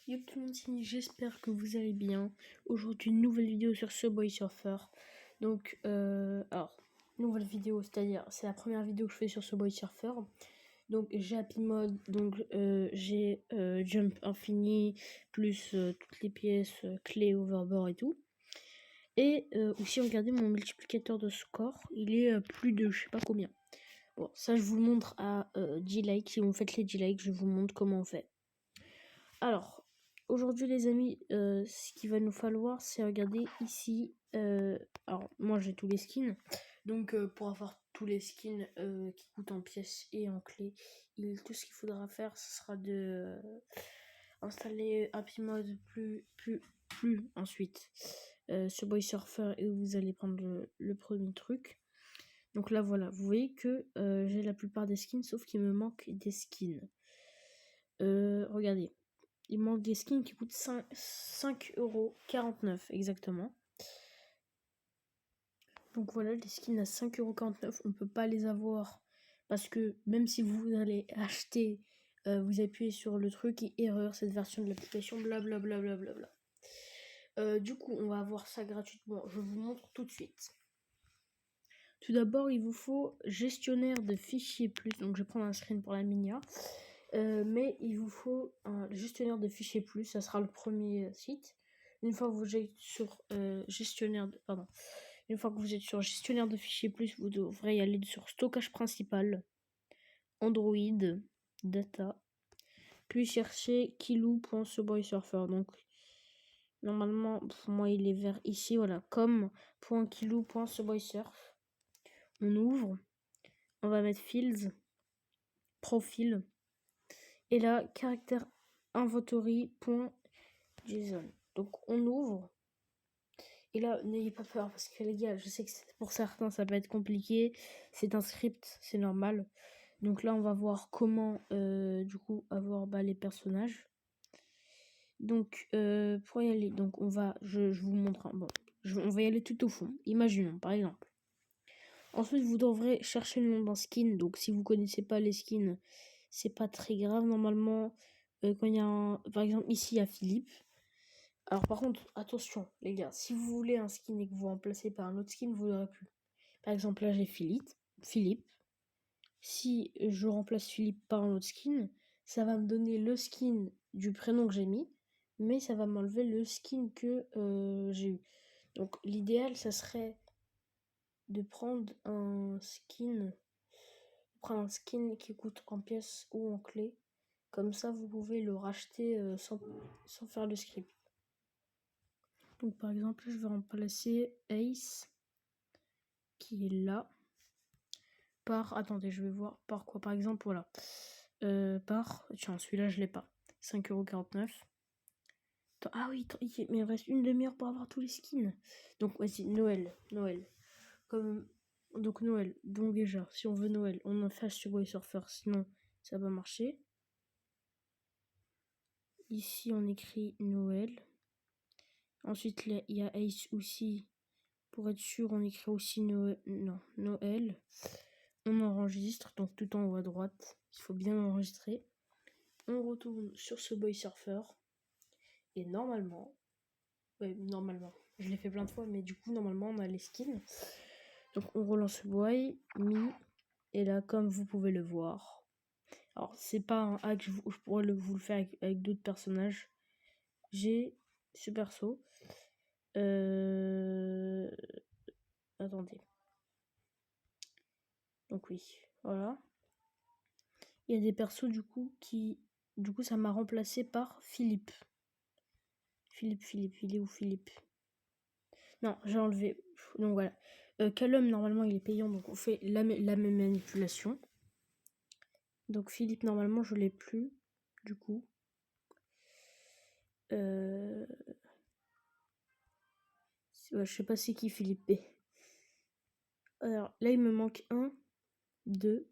Yo tout le monde, j'espère que vous allez bien. Aujourd'hui, une nouvelle vidéo sur Subway Surfer. Donc, nouvelle vidéo, c'est-à-dire, c'est la première vidéo que je fais sur Subway Surfer. Donc, j'ai Happy Mode, donc j'ai Jump Infini, plus toutes les pièces, clés, overboard et tout. Et aussi, regardez mon multiplicateur de score, il est plus de je sais pas combien. Bon, ça, je vous le montre à 10 likes. Si vous faites les 10 likes, je vous montre comment on fait. Alors, aujourd'hui les amis, ce qu'il va nous falloir, c'est regarder ici. Alors, moi j'ai tous les skins. Donc, pour avoir tous les skins qui coûtent en pièces et en clés, tout ce qu'il faudra faire, ce sera de installer Happy Mode plus ensuite Subway Surfer et vous allez prendre le premier truc. Donc là, voilà, vous voyez que j'ai la plupart des skins, sauf qu'il me manque des skins. Regardez. Il manque des skins qui coûtent 5,49€ exactement. Donc voilà, les skins à 5,49€, on ne peut pas les avoir. Parce que même si vous allez acheter, vous appuyez sur le truc et erreur, cette version de l'application, blablabla. Du coup, on va avoir ça gratuitement. Je vous montre tout de suite. Tout d'abord, il vous faut gestionnaire de fichiers plus. Donc je vais prendre un screen pour la Minia. Mais il vous faut un gestionnaire de fichiers plus, ça sera le premier site. Une fois que vous êtes sur gestionnaire de fichiers plus, vous devrez y aller sur stockage principal, Android, data, puis chercher kiloo.subwaysurfer. Donc normalement, pour moi il est vers ici, voilà, com.kiloo.subwaysurf. On ouvre, on va mettre fields, profil. Et là, caractère inventory.json. Donc on ouvre. Et là, n'ayez pas peur parce que les gars, je sais que pour certains ça peut être compliqué. C'est un script, c'est normal. Donc là, on va voir comment du coup avoir les personnages. Donc pour y aller, donc on va, je vous montre. Bon, on va y aller tout au fond. Imaginons par exemple. Ensuite, vous devrez chercher le nom d'un skin. Donc si vous connaissez pas les skins, c'est pas très grave normalement. Quand il y a par exemple ici il y a Philippe. Alors par contre attention les gars, si vous voulez un skin et que vous remplacez par un autre skin, vous l'aurez plus. Par exemple là j'ai Philippe. Si je remplace Philippe par un autre skin, ça va me donner le skin du prénom que j'ai mis, mais ça va m'enlever le skin que j'ai eu. Donc l'idéal ça serait de prendre un skin qui coûte en pièces ou en clés. Comme ça, vous pouvez le racheter sans faire le script. Donc, par exemple, je vais remplacer Ace, qui est là, par... Attendez, je vais voir par quoi. Par exemple, voilà. Tiens, celui-là, je l'ai pas. 5,49€. Ah oui, mais il reste une demi-heure pour avoir tous les skins. Donc, vas-y, Noël. Donc, Noël. Donc, déjà, si on veut Noël, on en fait sur Subway Surfer. Sinon, ça va marcher. Ici, on écrit Noël. Ensuite, il y a Ace aussi. Pour être sûr, on écrit aussi Noël. On enregistre, donc tout en haut à droite. Il faut bien enregistrer. On retourne sur Subway Surfer. Et normalement, je l'ai fait plein de fois, mais du coup, normalement, on a les skins. Donc, on relance Subway, et là, comme vous pouvez le voir. Alors, c'est pas un hack, je pourrais vous le faire avec d'autres personnages. J'ai ce perso. Attendez. Donc oui, voilà. Il y a des persos du coup ça m'a remplacé par Philippe. Il est où Philippe? Non, j'ai enlevé. Donc voilà. Callum, normalement, il est payant, donc on fait la même manipulation. Donc Philippe, normalement, je l'ai plus. Du coup. Je sais pas c'est qui Philippe B. Alors là, il me manque 1, 2.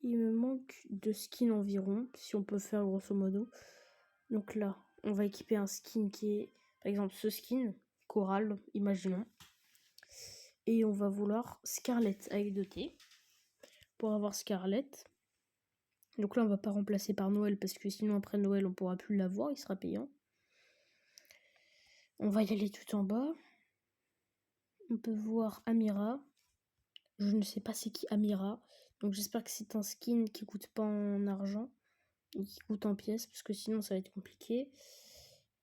Il me manque 2 skins environ, si on peut faire grosso modo. Donc là, on va équiper un skin qui est, par exemple, ce skin, Coral, imaginons. Et on va vouloir Scarlett avec 2 T. Pour avoir Scarlett, Donc là, on va pas remplacer par Noël parce que sinon après Noël, on pourra plus l'avoir, il sera payant. On va y aller tout en bas. On peut voir Amira. Je ne sais pas c'est qui Amira. Donc j'espère que c'est un skin qui coûte pas en argent et qui coûte en pièces parce que sinon ça va être compliqué.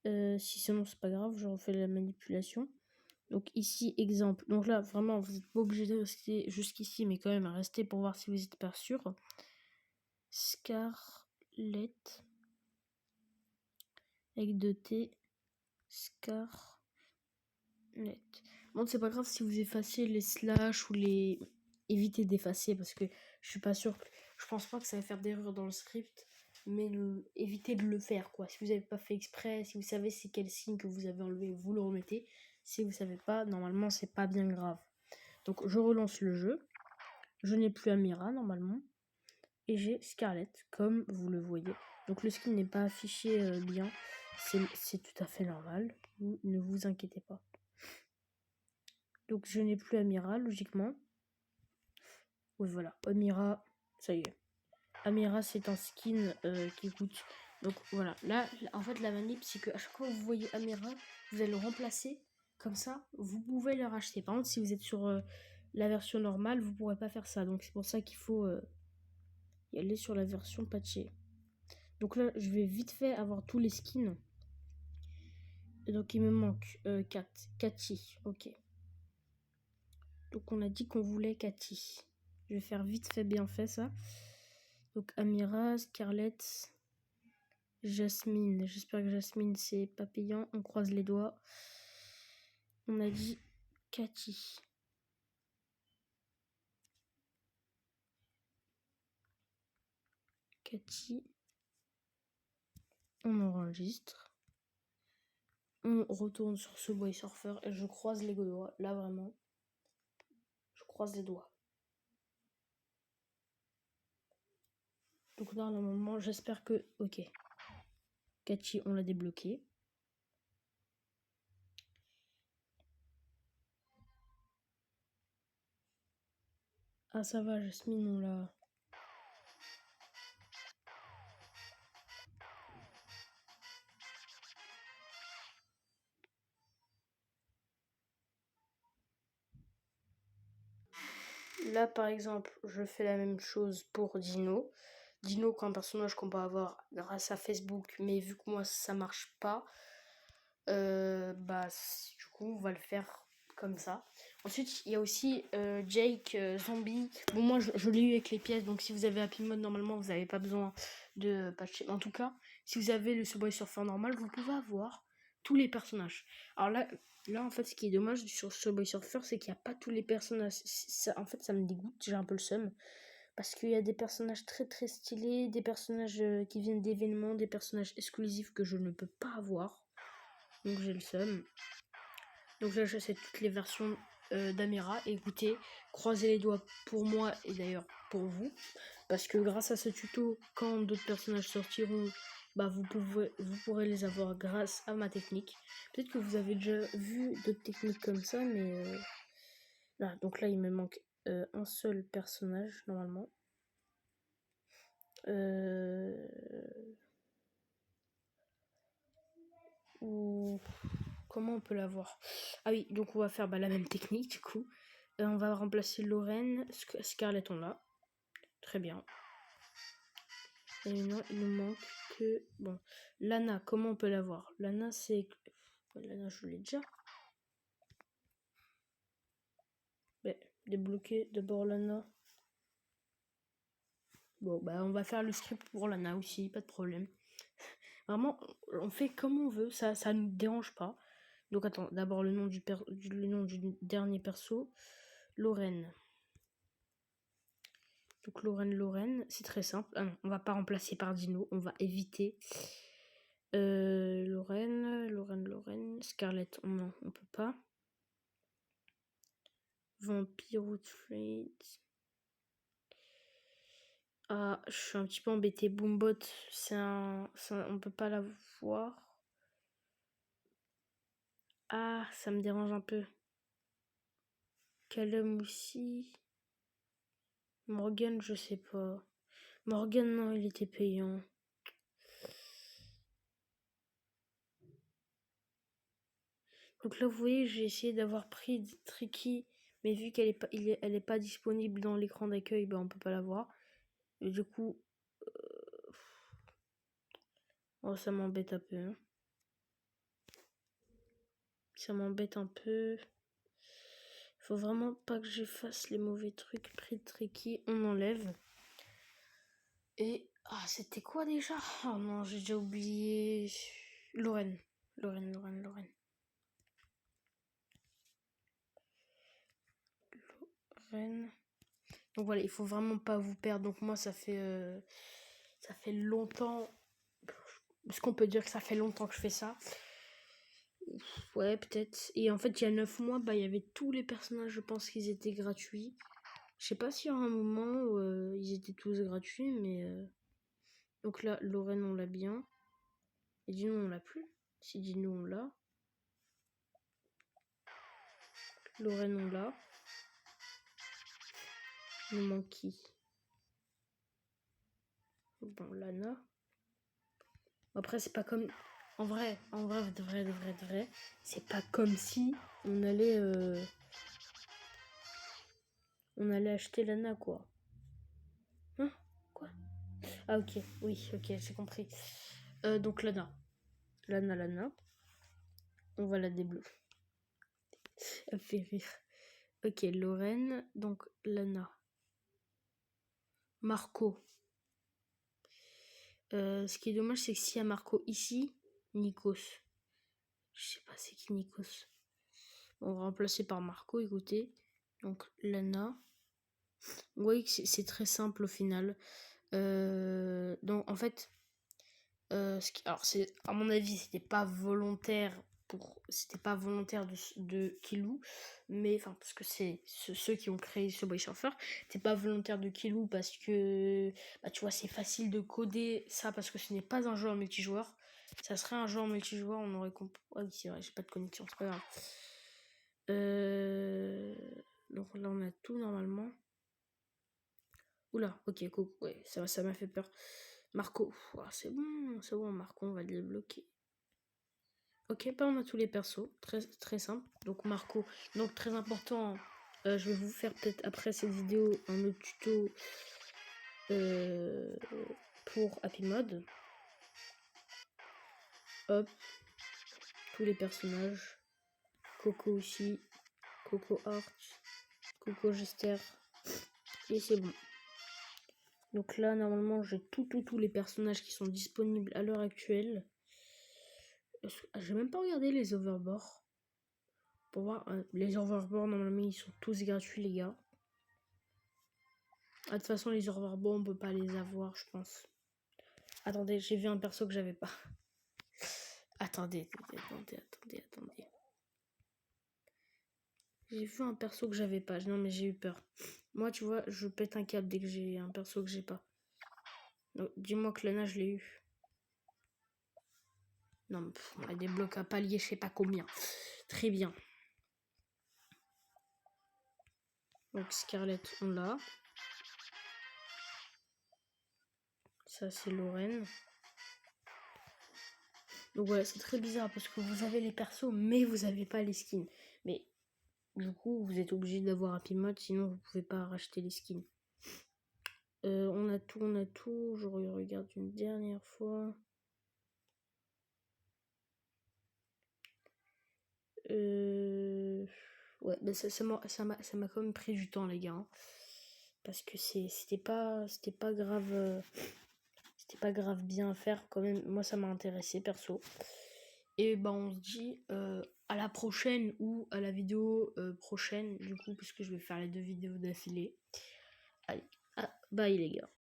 Si sinon c'est pas grave, je refais la manipulation. Donc ici, exemple. Donc là, vraiment, vous n'êtes pas obligé de rester jusqu'ici, mais quand même, restez pour voir si vous n'êtes pas sûr. Scarlett. Avec 2T. Scarlett. Bon, c'est pas grave si vous effacez les slash ou les... Évitez d'effacer parce que je suis pas sûr. Je pense pas que ça va faire d'erreur dans le script. Mais évitez de le faire, quoi. Si vous n'avez pas fait exprès, si vous savez c'est quel signe que vous avez enlevé, vous le remettez. Si vous savez pas, normalement, c'est pas bien grave. Donc, je relance le jeu. Je n'ai plus Amira, normalement. Et j'ai Scarlett, comme vous le voyez. Donc, le skin n'est pas affiché bien. C'est tout à fait normal. Ne vous inquiétez pas. Donc, je n'ai plus Amira, logiquement. Oui, voilà. Amira, ça y est. Amira, c'est un skin qui coûte. Donc, voilà. Là, en fait, la manip, c'est qu'à chaque fois que vous voyez Amira, vous allez le remplacer. Comme ça, vous pouvez le racheter. Par contre, si vous êtes sur la version normale, vous ne pourrez pas faire ça. Donc, c'est pour ça qu'il faut y aller sur la version patchée. Donc là, je vais vite fait avoir tous les skins. Et donc, il me manque 4. Cathy, ok. Donc, on a dit qu'on voulait Cathy. Je vais faire vite fait, bien fait, ça. Donc, Amira, Scarlett, Jasmine. J'espère que Jasmine, c'est pas payant. On croise les doigts. On a dit Cathy. Cathy. On enregistre. On retourne sur Subway Surfer et je croise les doigts. Là, vraiment. Je croise les doigts. Donc là, normalement, j'espère que... Ok. Cathy, on l'a débloqué. Ah, ça va, Jasmine, on l'a... Là, par exemple, je fais la même chose pour Dino. Dino, c'est un personnage qu'on peut avoir grâce à Facebook, mais vu que moi, ça marche pas, du coup, on va le faire comme ça. Ensuite, il y a aussi Jake Zombie. Bon, moi, je l'ai eu avec les pièces, donc si vous avez Happy Mode, normalement, vous n'avez pas besoin de patcher. En tout cas, si vous avez le Subway Surfer normal, vous pouvez avoir tous les personnages. Alors là en fait, ce qui est dommage sur Subway Surfer, c'est qu'il n'y a pas tous les personnages. En fait, ça me dégoûte, j'ai un peu le seum. Parce qu'il y a des personnages très très stylés, des personnages qui viennent d'événements, des personnages exclusifs que je ne peux pas avoir. Donc j'ai le seum. Donc là, j'essaie toutes les versions d'Amira. Écoutez, croisez les doigts pour moi et d'ailleurs pour vous. Parce que grâce à ce tuto, quand d'autres personnages sortiront, vous pourrez les avoir grâce à ma technique. Peut-être que vous avez déjà vu d'autres techniques comme ça, mais là, donc là, il me manque un seul personnage normalement. Ou comment on peut l'avoir? Ah oui, donc on va faire la même technique du coup. On va remplacer Lorraine, Scarlett on l'a. Très bien. Et non, il nous manque que... Bon, Lana, comment on peut l'avoir? Lana, c'est... Lana, je l'ai déjà. Débloquer d'abord Lana. Bon, on va faire le script pour Lana aussi, pas de problème. Vraiment, on fait comme on veut, ça nous dérange pas. Donc attends, d'abord le nom du dernier perso, Lorraine. Donc Lorraine, c'est très simple. Ah non, on va pas remplacer par Dino, on va éviter. Lorraine, Scarlett, non, on peut pas. Vampiro Trade. Ah, je suis un petit peu embêtée. Boombot, on peut pas la voir. Ah, ça me dérange un peu. Callum aussi. Morgan, je sais pas. Morgan, non, il était payant. Donc là, vous voyez, j'ai essayé d'avoir pris Tricky, mais vu qu'elle est pas disponible dans l'écran d'accueil, ben on peut pas la voir. Et du coup, oh, ça m'embête un peu. Hein. Ça m'embête un peu. Faut vraiment pas que j'efface les mauvais trucs. Pris de Tricky, on enlève. Et ah, c'était quoi déjà? Oh non, j'ai déjà oublié. Lorraine. Lorraine. Donc voilà, il faut vraiment pas vous perdre. Donc moi, ça fait longtemps. Est-ce qu'on peut dire que ça fait longtemps que je fais ça? Ouais, peut-être. Et en fait, il y a 9 mois, bah, il y avait tous les personnages, je pense qu'ils étaient gratuits. Je sais pas s'il y a un moment où ils étaient tous gratuits, mais... Donc là, Lorraine, on l'a bien. Et Dino, on l'a plus. Si Dino, on l'a. Lorraine, on l'a. Il nous manque qui? Bon, Lana. Après, c'est pas comme... En vrai, de vrai, c'est pas comme si on allait acheter Lana, quoi. Hein? Quoi? Ah, ok, oui, ok, j'ai compris. Donc Lana. Lana. On va la débloquer. Ça fait rire. Ok, Lorraine, donc Lana. Marco. Ce qui est dommage, c'est que s'il y a Marco ici, Nikos. Je sais pas c'est qui Nikos. On va remplacer par Marco, écoutez. Donc Lana. Vous voyez que c'est très simple au final. Donc en fait, alors c'est à mon avis, c'était pas volontaire de Kilou, mais enfin parce que c'est ceux qui ont créé Subway Surfer, c'était pas volontaire de Kilou parce que bah tu vois c'est facile de coder ça parce que ce n'est pas un jeu en multijoueur. Ça serait un jeu en multijoueur, on aurait compris. Ah oui c'est vrai, j'ai pas de connexion, c'est pas grave. Donc là on a tout normalement. Oula, ok, cool. Ouais, ça m'a fait peur. Marco, c'est bon, Marco, on va le débloquer. Ok, bah on a tous les persos, très simple. Donc Marco, donc très important, je vais vous faire peut-être après cette vidéo un autre tuto pour Happy Mode. Hop, tous les personnages. Coco aussi, Coco Arch, Coco Gester, et c'est bon. Donc là, normalement, j'ai tous les personnages qui sont disponibles à l'heure actuelle. J'ai même pas regardé les overboards. Pour voir, les overboards, normalement, ils sont tous gratuits, les gars. Ah, de toute façon, les overboards, on peut pas les avoir, je pense. Attendez, j'ai vu un perso que j'avais pas. Attendez. J'ai vu un perso que j'avais pas. Non, mais j'ai eu peur. Moi, tu vois, je pète un câble dès que j'ai un perso que j'ai pas. Dis-moi que Lana, je l'ai eu. Non, mais on a des blocs à palier, je sais pas combien. Très bien. Donc Scarlett, on l'a. Ça, c'est Lorraine. Donc ouais, c'est très bizarre parce que vous avez les persos, mais vous avez pas les skins. Mais du coup, vous êtes obligé d'avoir Happy Mode, sinon vous pouvez pas racheter les skins. On a tout. Je regarde une dernière fois. Ouais, mais ça m'a quand même pris du temps, les gars. Hein, parce que c'était pas grave. C'était pas grave bien à faire quand même. Moi, ça m'a intéressé, perso. Et bah, on se dit à la prochaine ou à la vidéo prochaine, du coup, puisque je vais faire les 2 vidéos d'affilée. Allez, bye les gars.